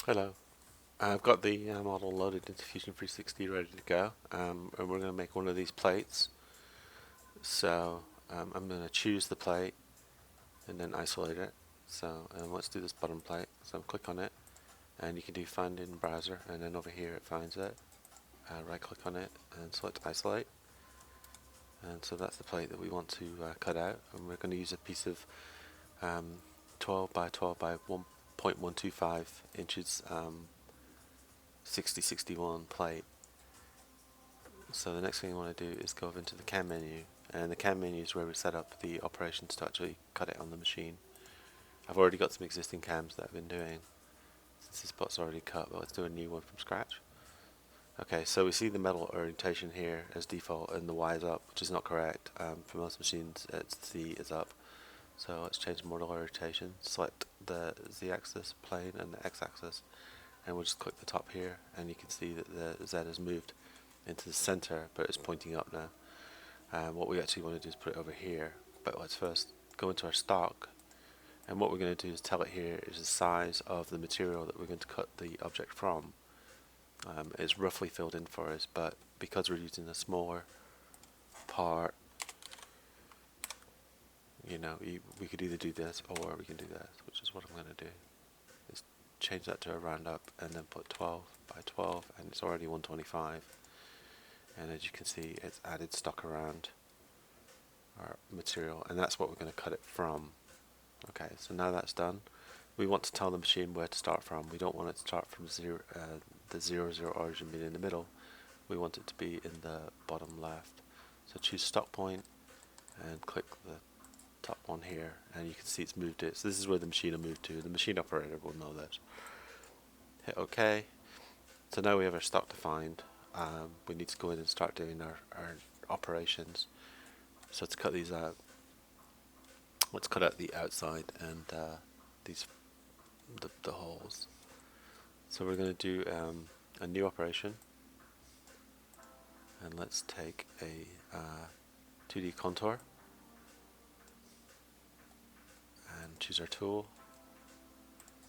Hello. I've got the model loaded into Fusion 360 ready to go, and we're going to make one of these plates. So I'm going to choose the plate and then isolate it. So let's do this bottom plate. So click on it, and you can do find in browser, and then over here it finds it. Right click on it and select isolate. And so that's the plate that we want to cut out, and we're going to use a piece of 12 by 12 by 1.125 inches 6061 plate. So the next thing you want to do is go over into the CAM menu, and the CAM menu is where we set up the operations to actually cut it on the machine. I've already got some existing cams that I've been doing. Since this spot's already cut, but let's do a new one from scratch. Okay, so we see the metal orientation here as default, and the Y is up, which is not correct. For most machines, it's the Z is up. So let's change model orientation. Select the Z-axis plane and the X-axis, and we'll just click the top here, and you can see that the Z has moved into the center, but it's pointing up now. What we actually want to do is put it over here, but let's first go into our stock, and what we're going to do is tell it here is the size of the material that we're going to cut the object from. It's roughly filled in for us, but because we're using a smaller part, we could either do this or we can do this, which is what I'm going to do. Is change that to a round up and then put 12 by 12, and it's already 125. And as you can see, it's added stock around our material, and that's what we're going to cut it from. Okay, so now that's done, we want to tell the machine where to start from. We don't want it to start from the 0, 0 origin being in the middle. We want it to be in the bottom left. So choose stock point and click the top one here, and you can see it's moved it. So this is where the machine will move to. The machine operator will know this. Hit OK. So now we have our stock defined. We need to go in and start doing our operations. So to cut these out, let's cut out the outside and the holes. So we're going to do a new operation, and let's take a 2D contour and choose our tool.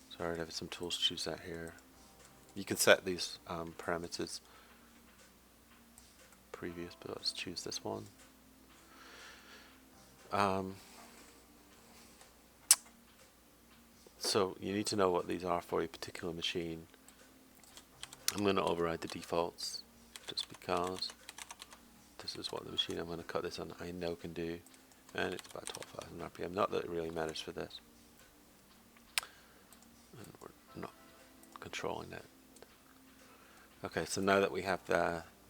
So I already have some tools to choose that here. You can set these parameters previous, but let's choose this one. So you need to know what these are for a particular machine. I'm going to override the defaults just because this is what the machine I'm going to cut this on I know can do, and it's about 12,000 RPM. Not that it really matters for this, and we're not controlling it. Okay, so now that we have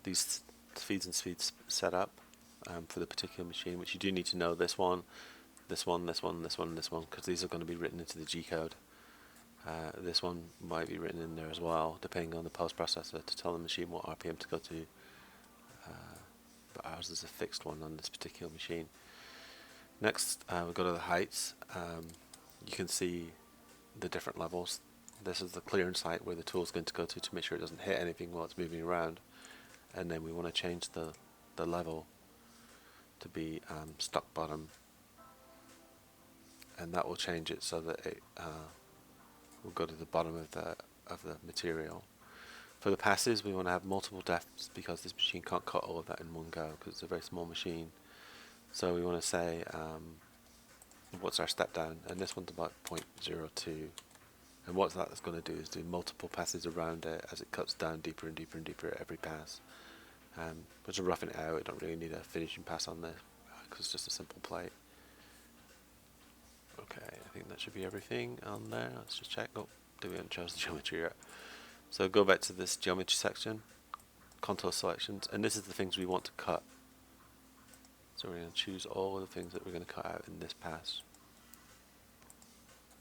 these feeds and speeds set up for the particular machine, which you do need to know this one, this one, this one, this one, this one, because these are going to be written into the G code. This one might be written in there as well, depending on the post processor, to tell the machine what RPM to go to. But ours is a fixed one on this particular machine. Next, we go to the heights. You can see the different levels. This is the clearance height where the tool is going to go to make sure it doesn't hit anything while it's moving around. And then we want to change the level to be stock bottom, and that will change it so that it will go to the bottom of the material. For the passes, we want to have multiple depths because this machine can't cut all of that in one go because it's a very small machine. So we want to say what's our step down, and this one's about 0.02. And what that's going to do is do multiple passes around it as it cuts down deeper and deeper and deeper at every pass. But to roughen it out, we don't really need a finishing pass on this because it's just a simple plate. Okay, I think that should be everything on there. Let's just check. Oh, we haven't chosen geometry yet. So go back to this geometry section, contour selections, and this is the things we want to cut. So we're going to choose all of the things that we're going to cut out in this pass.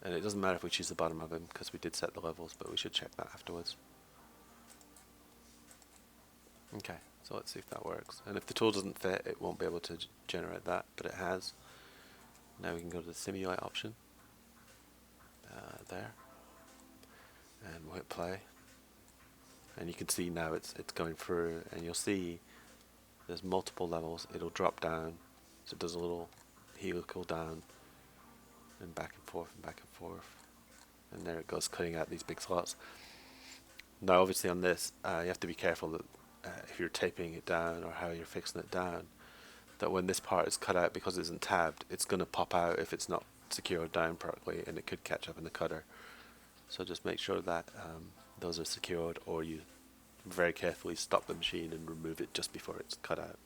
And it doesn't matter if we choose the bottom of them because we did set the levels, but we should check that afterwards. Okay, so let's see if that works. And if the tool doesn't fit, it won't be able to generate that, but it has. Now we can go to the simulate option. There. And we'll hit play. And you can see now it's going through, and you'll see there's multiple levels. It'll drop down, so it does a little helical down, and back and forth and back and forth. And there it goes, cutting out these big slots. Now, obviously, on this, you have to be careful that if you're taping it down or how you're fixing it down, that when this part is cut out because it isn't tabbed, it's going to pop out if it's not secured down properly, and it could catch up in the cutter. So just make sure that those are secured, or you very carefully stop the machine and remove it just before it's cut out.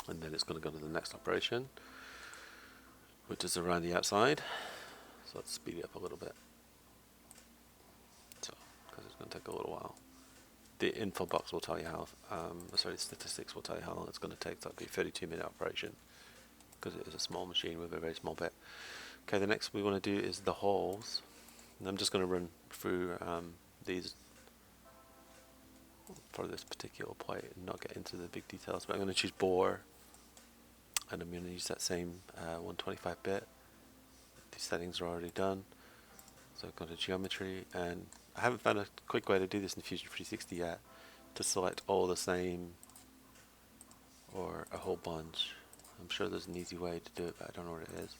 And then it's going to go to the next operation, which is around the outside. So let's speed it up a little bit. So, because it's going to take a little while. The info box will tell you how, sorry, statistics will tell you how long it's going to take. That'll be a 32-minute operation, because it is a small machine with a very small bit. Okay, the next we want to do is the holes. And I'm just going to run through these for this particular plate and not get into the big details, but I'm going to choose bore, and I'm going to use that same 125 bit. These settings are already done, so I've gone to geometry, and I haven't found a quick way to do this in Fusion 360 yet, to select all the same or a whole bunch. I'm sure there's an easy way to do it, but I don't know what it is.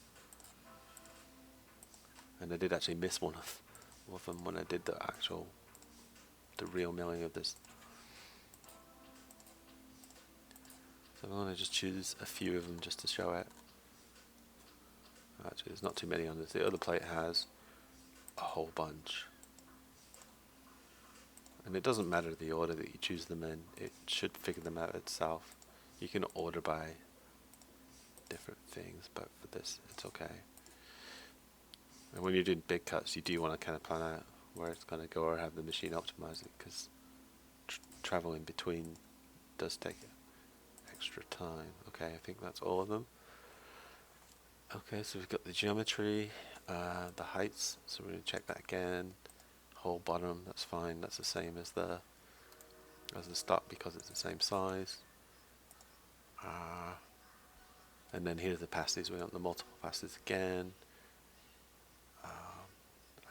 And I did actually miss one of them when I did the real milling of this. So I'm going to just choose a few of them just to show it. Actually, there's not too many on this. The other plate has a whole bunch. And it doesn't matter the order that you choose them in. It should figure them out itself. You can order by different things, but for this, it's okay. And when you're doing big cuts, you do want to kind of plan out where it's going to go, or have the machine optimize it, because travel in between does take extra time. Okay, I think that's all of them. Okay, so we've got the geometry, the heights, so we're going to check that again. Whole bottom, that's fine, that's the same as the stock because it's the same size. And then here are the passes, we want the multiple passes again.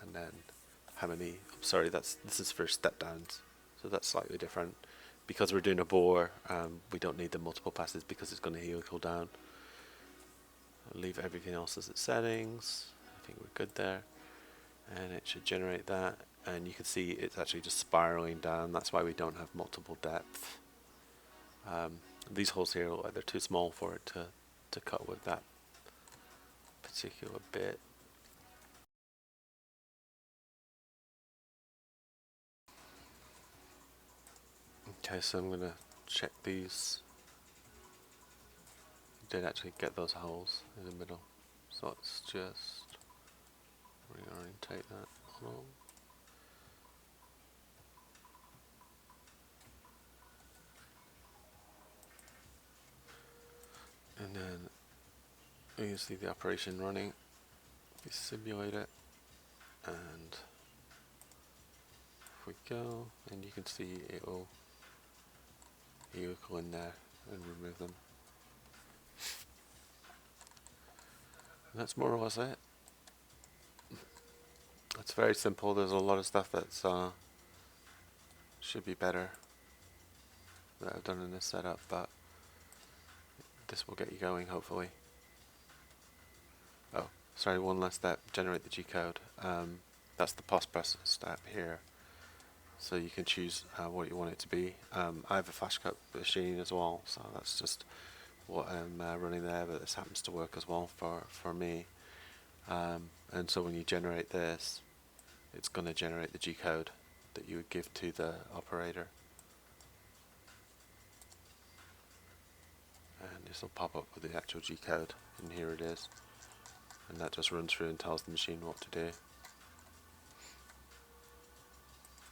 And then how many, sorry, this is for step downs, so that's slightly different. Because we're doing a bore, we don't need the multiple passes because it's going to helical down. I'll leave everything else as its settings. I think we're good there. And it should generate that. And you can see it's actually just spiraling down. That's why we don't have multiple depth. These holes here look like they're too small for it to cut with that particular bit. Okay, so I'm going to check these. Did actually get those holes in the middle. So let's just reorientate that along. And then you see the operation running. We simulate it, and if we go, and you can see it will go in there and remove them. And that's more or less it. It's very simple. There's a lot of stuff that's should be better that I've done in this setup, but this will get you going hopefully. Oh, sorry, one last step, generate the G-code. That's the post-process step here. So you can choose what you want it to be. I have a flash cut machine as well, so that's just what I'm running there, but this happens to work as well for me. And so when you generate this, it's going to generate the G-code that you would give to the operator. And this will pop up with the actual G-code, and here it is. And that just runs through and tells the machine what to do.